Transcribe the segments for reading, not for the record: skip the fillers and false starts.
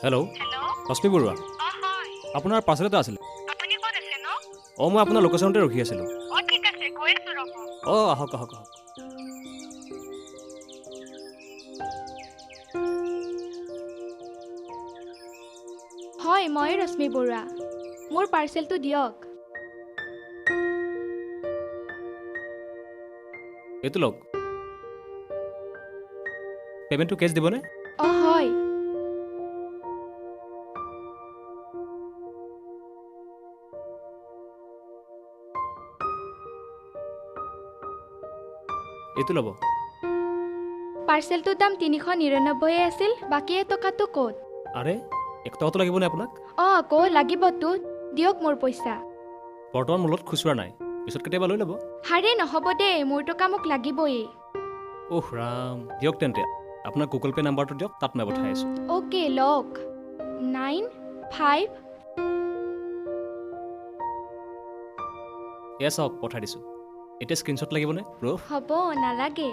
Hello' ৰশ্মি বৰুৱা আপোনাৰ parcel এটা আছিলে মই আপোনাৰ লোকেশ্যনতে ৰখি আছিলোঁ আহক আহক আহক হয় মই ৰশ্মি বৰুৱা মোৰ পাৰ্চেলটো দিয়ক এইটো লওক পে'মেণ্টটো কেছ দিবনে হয় এইটো ল'ব পাৰ্চেলটোৰ দাম ৩৯৯ আছিল বাকী টকাটো ক'ত আৰে 1 টকাটো লাগিবনে আপোনাক আকৌ লাগিবতো দিয়ক মোৰ পইচা বৰ্তমান মূলত খুচুৰা নাই পিছত কেতিয়াবা লৈ ল'ব হাৰে নহ'ব দেই মোৰ টকা মোক লাগিবই ৰাম দিয়ক তেন্তে আপোনাৰ গুগল পে' নাম্বাৰটো দিয়ক তাত মই পঠাই আছোঁ অ'কে লওক 95 এয়া চাওক পঠাই দিছোঁ এতিয়া স্ক্ৰীনশ্বট লাগিবনে প্ৰুফ হ'ব নালাগে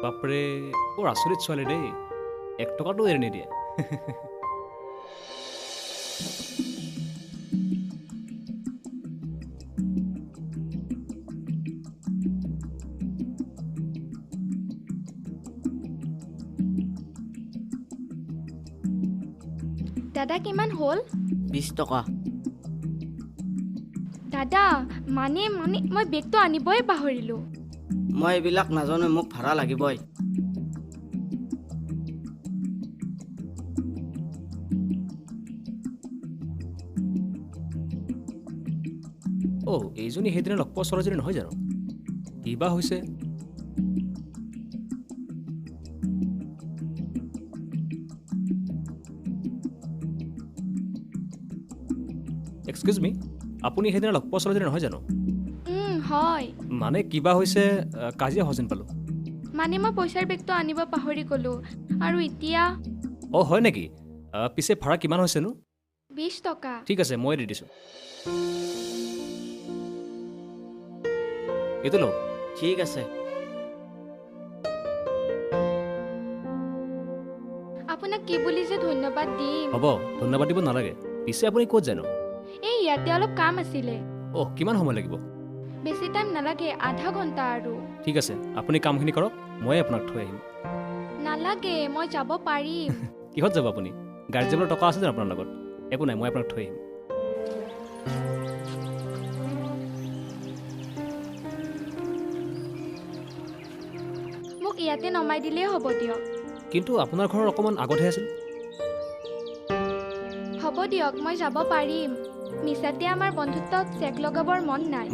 বাপৰে আচৰিত ছোৱালী দেই 1 টকাটো এৰি নিদিয়ে দাদা কিমান হ'ল 20 টকা দাদা মানে মই বেগটো আনিবই পাহৰিলোঁ মই এইবিলাক নাজানো মোক ভাড়া লাগিবই এইজনী সেইদিনা লগ পোৱা ছোৱালীজনী নহয় জানো কিবা হৈছে এক্সকিউজ মি আপুনি সেইদিনা লগ পোৱা ছোৱালীজনী নহয় জানো হয় মানে কিবা হৈছে কাজিয়া হোৱা যেন পালোঁ মানে মই পইচাৰ বেগটো আনিব পাহৰি গ'লোঁ আৰু এতিয়া হয় নেকি পিছে ভাড়া কিমান হৈছেনো 20 টকা ঠিক আছে মই দি দিছোঁ এইটো লওক ঠিক আছে আপোনাক কি বুলি যে ধন্যবাদ দিম হ'ব ধন্যবাদ দিব নালাগে পিছে আপুনি ক'ত জানো এই ইয়াতে অলপ কাম আছিলে কিমান সময় লাগিব বেছি টাইম নালাগে আধা ঘণ্টা আৰু ঠিক আছে আপুনি কামখিনি কৰক মই আপোনাক থৈ আহিম নালাগে মই যাব পাৰিম কিহত যাব আপুনি গাড়ীত যাবলৈ টকা আছে জানো আপোনাৰ লগত একো নাই মই আপোনাক থৈ আহিম মোক ইয়াতে নমাই দিলেই হ'ব দিয়ক কিন্তু আপোনাৰ ঘৰৰ অকণমান আগতহে আছিল হ'ব দিয়ক মই যাব পাৰিম মিছাতে আমাৰ বন্ধুত্বত চেক লগাবৰ মন নাই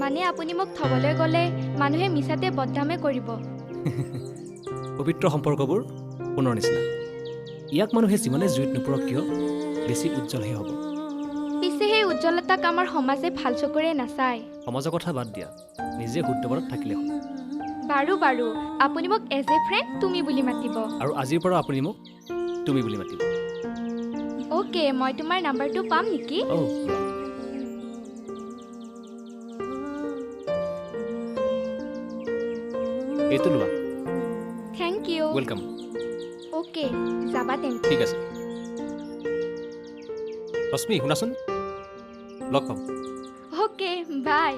মানে আপুনি মোক থবলৈ গ'লে মানুহে মিছাতে বদনামে কৰিব পবিত্ৰ সম্পৰ্কবোৰ পুনৰ নিচিনা ইয়াক মানুহে যিমানে জুইত নোপৰক কিয় বেছি উজ্জ্বলহে হ'ব পিছে সেই উজ্জ্বলতাক আমাৰ সমাজে ভাল চকুৰে নাচায় সমাজৰ কথা বাদ দিয়া নিজে শুদ্ধবাৰত থাকিলে হ'ল বাৰু আপুনি মোক এজ এ ফ্ৰেণ্ড তুমি বুলি মাতিব আৰু আজিৰ পৰা আপুনি মোক তুমি বুলি মাতিব অ'কে মই তোমাৰ নাম্বাৰটো পাম নেকি এইটো লোৱা থেংক ইউ ৱেলকাম অ'কে যাবা তেন্তে ঠিক আছে ৰশ্মি শুনাচোন লগ পাম অ'কে বাই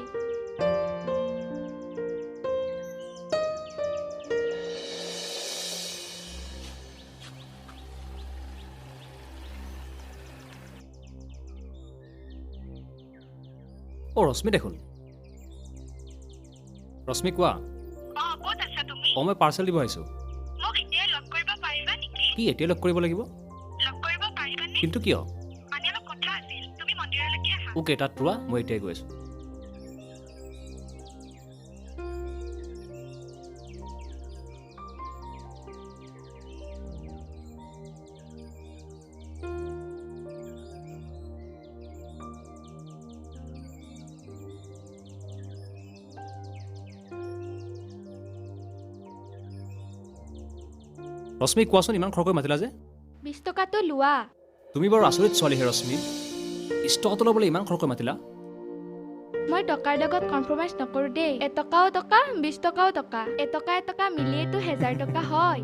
ৰশ্মি দেখোন ৰশ্মি কোৱা মই পাৰ্চেল দিব আহিছোঁ কি এতিয়া লগ কৰিব লাগিব কিন্তু কিয় অ'কে তাত ৰোৱা মই এতিয়াই গৈ আছোঁ ৰশ্মি কোৱাচোন ইমান খৰকৈ মাতিলা যে 20 টকাটো লোৱা তুমি বাৰু আচৰিত ছোৱালীহে ৰশ্মি 20 টকাটো ল'বলৈ ইমান খৰকৈ মাতিলা মই টকাৰ লগত কম্প্ৰমাইজ নকৰোঁ দেই এটকাও টকা 20 টকাও টকা এটকা মিলিয়েতো 1000 টকা হয়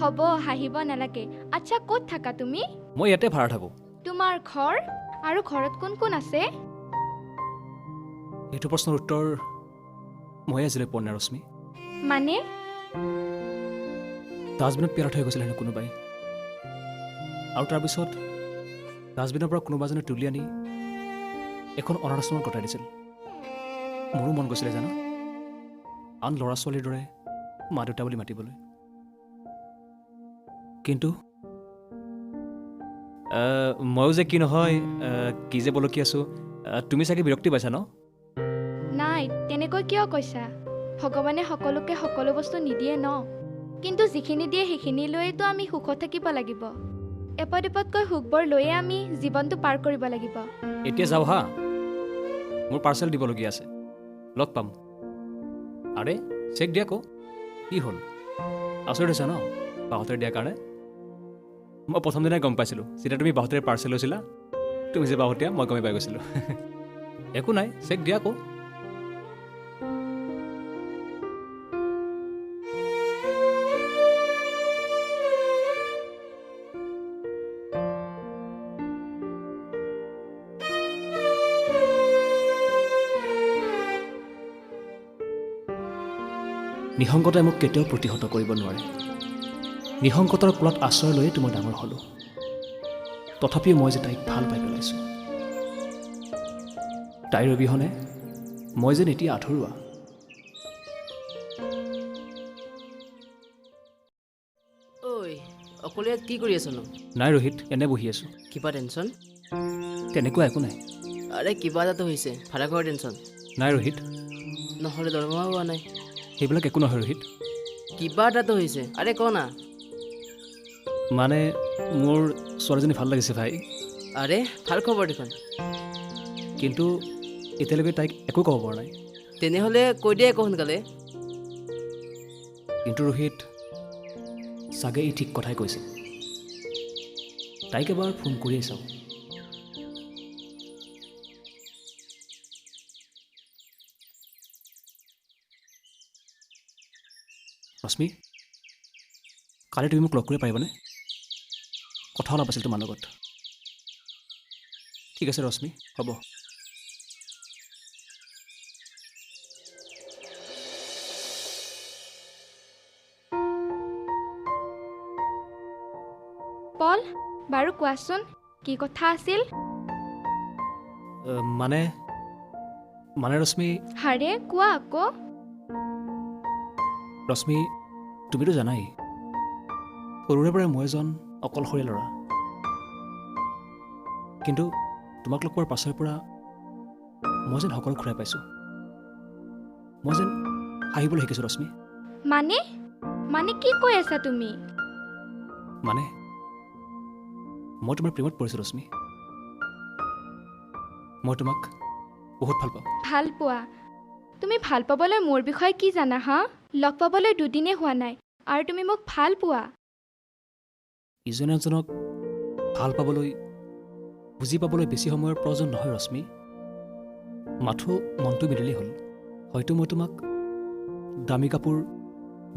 হ'ব হাঁহিব নালাগে আচ্ছা ক'ত থাকা তুমি মই ইয়াতে ভাড়া থাকোঁ তোমাৰ ঘৰ আৰু ঘৰত কোন কোন আছে এইটো প্ৰশ্নৰ উত্তৰ মই আজিলৈ পোৱা নাই ৰশ্মি মানে ডাষ্টবিনত পেলাই থৈ গৈছিল হেনো কোনোবাই আৰু তাৰপিছত ডাষ্টবিনৰ পৰা কোনোবা এজনে তুলি আনি এখন অনাথ আশ্ৰমত কটাই দিছিল মোৰো মন গৈছিলে জানা আন ল'ৰা ছোৱালীৰ দৰে মা দেউতা বুলি মাতিবলৈ কিন্তু ময়ো যে কি নহয় কি যে বলকি আছোঁ তুমি চাগে বিৰক্তি পাইছা ন নাই তেনেকৈ কিয় কৈছা ভগৱানে সকলোকে সকলো বস্তু নিদিয়ে ন কিন্তু যিখিনি দিয়ে সেইখিনি লৈতো আমি সুখত থাকিব লাগিব এপদ এপদকৈ সুখবোৰ লৈয়ে আমি জীৱনটো পাৰ কৰিব লাগিব এতিয়া যাওঁ হা মোৰ পাৰ্চেল দিবলগীয়া আছে লগ পাম আৰে চেক দিয়া আকৌ কি হ'ল আচৰিত হৈছা ন বাহঁতেৰে দিয়াৰ কাৰণে মই প্ৰথম দিনাই গম পাইছিলোঁ যেতিয়া তুমি বাহঁতেৰে পাৰ্চেল লৈছিলা তুমি যে বাহঁতীয়া মই গমেই পাই গৈছিলোঁ একো নাই চেক দিয়া আকৌ নিসংগতাই মোক কেতিয়াও প্ৰতিহত কৰিব নোৱাৰে নিসংগতাৰ কোলাত আশ্ৰয় লৈয়ে মই ডাঙৰ হ'লোঁ তথাপিও মই যে তাইক ভাল পাই পেলাইছোঁ তাইৰ অবিহনে মই যেন এতিয়া আধৰুৱা ঐ অকলে ইয়াত কি কৰি আছনো নাই ৰোহিত এনে বহি আছোঁ কিবা টেনশ্যন তেনেকুৱা একো নাই আৰে কিবা এটাতো হৈছে ভাড়া ঘৰৰ টেনশ্যন নাই ৰোহিত নহ'লে দৰমহা হোৱা নাই সেইবিলাক একো নহয় ৰোহিত কিবা এটাতো হৈছে আৰে ক না মানে মোৰ ছোৱালীজনী ভাল লাগিছে ভাই আৰে ভাল খবৰ দেখোন কিন্তু এতিয়ালৈকে তাইক একো ক'ব পৰা নাই তেনেহ'লে কৈ দিয়ে একো সোনকালে কিন্তু ৰোহিত চাগে ই ঠিক কথাই কৈছে তাইক এবাৰ ফোন কৰিয়ে চাওঁ ৰশ্মি কালি তুমি মোক লগ কৰিব পাৰিবানে কথা অলপ আছিল তোমাৰ লগত ঠিক আছে ৰশ্মি হ'ব পল বাৰু কোৱাচোন কি কথা আছিল মানে ৰশ্মি হাৰে কোৱা আকৌ ৰশ্মি তুমিতো জানাই সৰুৰে পৰাই মই এজন অকলশৰীয়া ল'ৰা কিন্তু তোমাক লগ পোৱাৰ পাছৰ পৰা মই যেন সকলো ঘূৰাই পাইছোঁ মই যেন হাঁহিবলৈ শিকিছোঁ ৰশ্মি মানে মানে কি কৈ আছা তুমি মানে মই তোমাৰ প্ৰেমত পৰিছোঁ ৰশ্মি মই তোমাক বহুত ভাল পাওঁ ভাল পোৱা তুমি ভাল পাবলৈ মোৰ বিষয়ে কি জানা হা লগ পাবলৈ দুদিনেই হোৱা নাই আৰু তুমি মোক ভাল পোৱা ইজনে এজনক ভাল পাবলৈ বুজি পাবলৈ বেছি সময়ৰ প্ৰয়োজন নহয় ৰশ্মি মাথো মনটো মিলিলেই হ'ল হয়তো মই তোমাক দামী কাপোৰ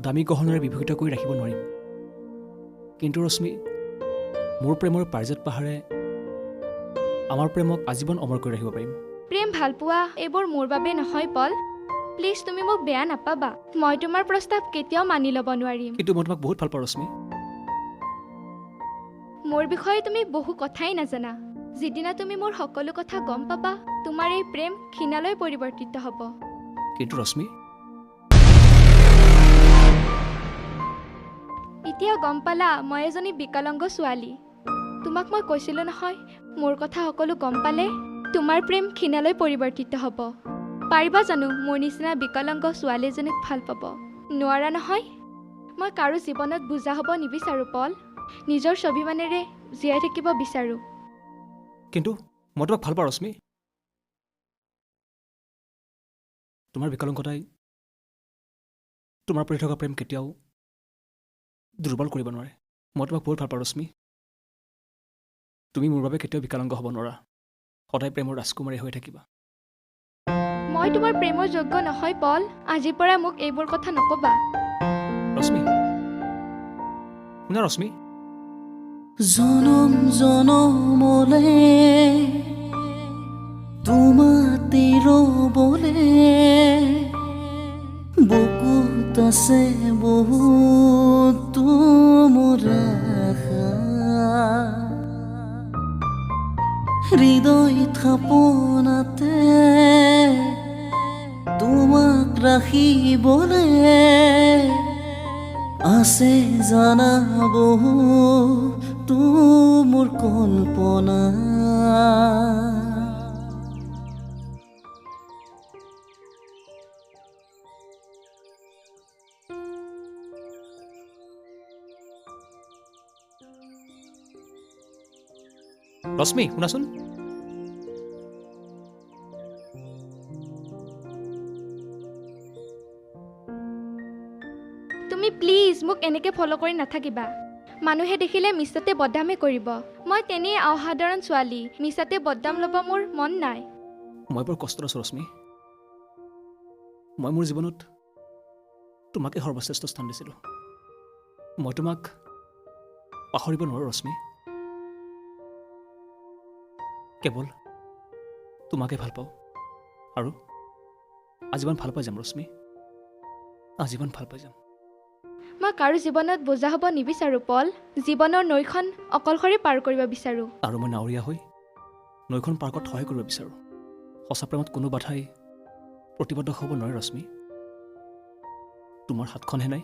দামী গহণেৰে বিভূষিত কৰি ৰাখিব নোৱাৰিম কিন্তু ৰশ্মি মোৰ প্ৰেমৰ পাৰিজাত পাহাৰে আমাৰ প্ৰেমক আজীৱন অমৰ কৰি ৰাখিব পাৰিম প্ৰেম ভাল পোৱা এইবোৰ মোৰ বাবে নহয় পল প্লিজ তুমি মোক বেয়া নাপাবা মই তোমাৰ প্ৰস্তাৱ কেতিয়াও মানি ল'ব নোৱাৰিম কিন্তু মই তোমাক বহুত ভাল পাওঁ ৰশ্মি মোৰ বিষয়ে তুমি বহু কথাই নাজানা যিদিনা তুমি মোৰ সকলো কথা গম পাবা তোমাৰ এই প্ৰেম ঘৃণালৈ পৰিৱৰ্তিত হ'ব কিন্তু ৰশ্মি এতিয়া গম পালা মই এজনী বিকলাংগ ছোৱালী তোমাক মই কৈছিলোঁ নহয় মোৰ কথা সকলো গম পালে তোমাৰ প্ৰেম ঘৃণালৈ পৰিৱৰ্তিত হ'ব পাৰিবা জানো মোৰ নিচিনা বিকলাংগ ছোৱালী এজনীক ভাল পাব নোৱাৰা নহয় মই কাৰো জীৱনত বুজা হ'ব নিবিচাৰোঁ পল নিজৰ স্বাভিমানেৰে জীয়াই থাকিব বিচাৰোঁ কিন্তু মই তোমাক ভাল পাওঁ ৰশ্মি তোমাৰ বিকলাংগতাই তোমাৰ প্ৰতি থকা প্ৰেম কেতিয়াও দুৰ্বল কৰিব নোৱাৰে মই তোমাক বহুত ভাল পাওঁ ৰশ্মি তুমি মোৰ বাবে কেতিয়াও বিকলাংগ হ'ব নোৱাৰা সদায় প্ৰেমৰ ৰাজকুমাৰী হৈ থাকিবা মই তোমাৰ প্ৰেমৰ যোগ্য নহয় পল আজিৰ পৰা মোক এইবোৰ কথা নক'বা ৰশ্মি শুনা ৰশ্মি, জনম জনমলে তোমাতে ৰবলে বুকুত আছে বহুত মোৰ আশা হৃদয় থাপনাতে তোমাক ৰাখিবলে আছে জানা বহু মোৰ কল্পনা ৰশ্মি শুনাচোন। তুমি প্লিজ মোক এনেকৈ ফ'ল' কৰি নাথাকিবা। মানুহে দেখিলে মিছাতে বদনামে কৰিব। মই তেনেই অসাধাৰণ ছোৱালী, মিছাতে বদনাম ল'ব মোৰ মন নাই। মই বৰ কষ্টত আছোঁ ৰশ্মি। মই মোৰ জীৱনত তোমাকে সৰ্বশ্ৰেষ্ঠ স্থান দিছিলোঁ। মই তোমাক পাহৰিব নোৱাৰোঁ ৰশ্মি। কেৱল তোমাকে ভাল পাওঁ আৰু আজীৱন ভাল পাই যাম ৰশ্মি, আজীৱন ভাল পাই যাম। মই কাৰো জীৱনত বোজা হ'ব নিবিচাৰোঁ পল। জীৱনৰ নৈখন অকলশৰে পাৰ কৰিব বিচাৰোঁ। আৰু মই নাৱৰীয়া হৈ নৈখন পাৰ কৰাত সহায় কৰিব বিচাৰোঁ। সঁচা প্ৰেমত কোনো বাধাই প্ৰতিবদ্ধ হ'ব নোৱাৰে ৰশ্মি। তোমাৰ হাতখনহে নাই।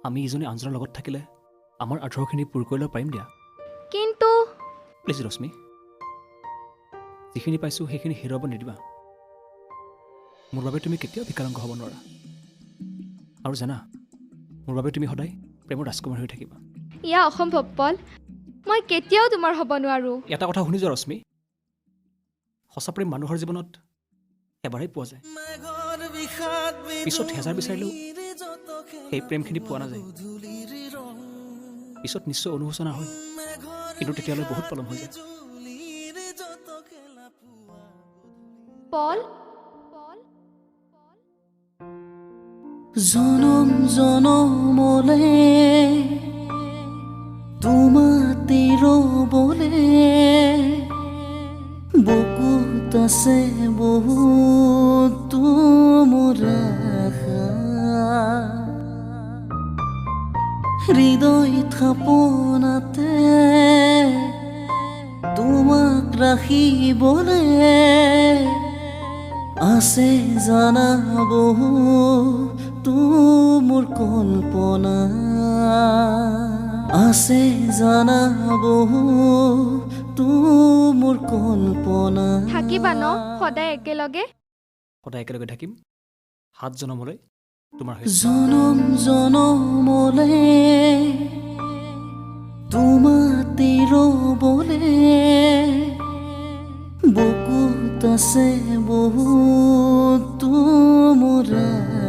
আমি ইজনে আনজনৰ লগত থাকিলে আমাৰ আগ্ৰহখিনি পূৰ কৰি ল'ব পাৰিম দিয়া। কিন্তু প্লিজ ৰশ্মি, যিখিনি পাইছোঁ সেইখিনি হেৰুৱাব নিদিবা। মোৰ বাবে তুমি কেতিয়াও বিকলাংগ হ'ব নোৱাৰা। আৰু জানা, মোৰ বাবে তুমি সদায় প্ৰেমৰ ৰাজকুমাৰ হৈ থাকিবা। ইয়া অসম্ভৱ পল, মই কেতিয়াও তোমাৰ হ'ব নোৱাৰোঁ। এটা কথা শুনি যোৱা ৰশ্মি, সঁচা প্ৰেম মানুহৰ জীৱনত এবাৰেই পোৱা যায়। পিছত হেজাৰ বিচাৰিলেও সেই প্ৰেমখিনি পোৱা নাযায়। পিছত নিশ্চয় অনুশোচনা হয়, কিন্তু তেতিয়ালৈ বহুত পলম হৈ যায়। পল জনম জনমলে তোমাতে ৰবলে বুকুত আছে বহুত মোৰ আশা হৃদয় থাপনাতে তোমাক ৰাখিবলে আছে জানা বহু মোৰ কল্পনা আছে জানা বহু মোৰ কল্পনা থাকিবা ন সদায় একেলগে? সদায় একেলগে থাকিম, 7 জনমলৈ তোমাৰ সৈতে। জনম জনমলে তোমাতে ৰবলে বুকুত আছে বহুত মোৰ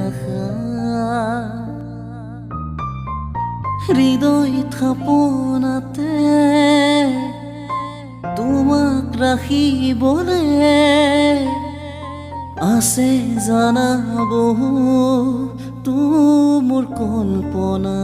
আশা হৃদয় থাপনাতে তোমাক ৰাখিবলে আছে জানা বহু মোৰ কল্পনা